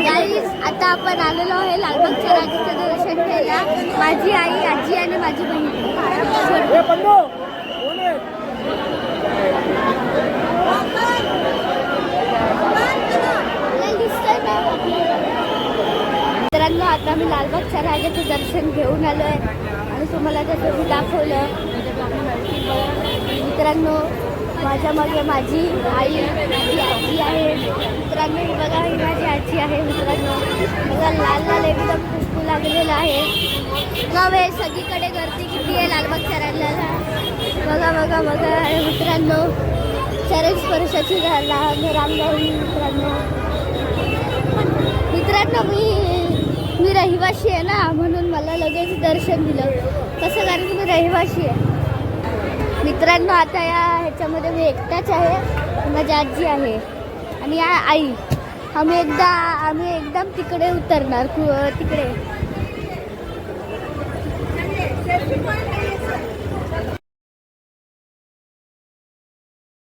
Guys आता आपण आलेलो आहे लालबागच्या राजाचं दर्शन घ्यायला. माझी आई, आजी आणि माझी बहीण. मित्रांनो आता मी लालबागच्या राजाचं दर्शन घेऊन आलो आहे आणि तुम्हाला त्याचं मी दाखवलं. मित्रांनो माझ्या मागे माझी आई, माझी आजी आहे. मित्रांनो ही बघा, ही माझी आजी आहे. मित्रांनो बघा, लाल लाल एकदम खुशबू लागलेला आहे. नव्हे सगळीकडे गर्दी किती आहे लालबागच्या राजाला. बघा बघा बघा मित्रांनो, चरण स्पर्शाची रांगाई. मित्रांनो मी रहिवाशी आहे ना, म्हणून मला लगेच दर्शन दिलं. कसं, कारण की मी रहिवाशी आहे. मित्रांनो आता ह्याच्यामध्ये मी एकटाच आहे. माझी आजी आहे आणि आई. आम्ही एकदम तिकडे उतरणार, तिकडे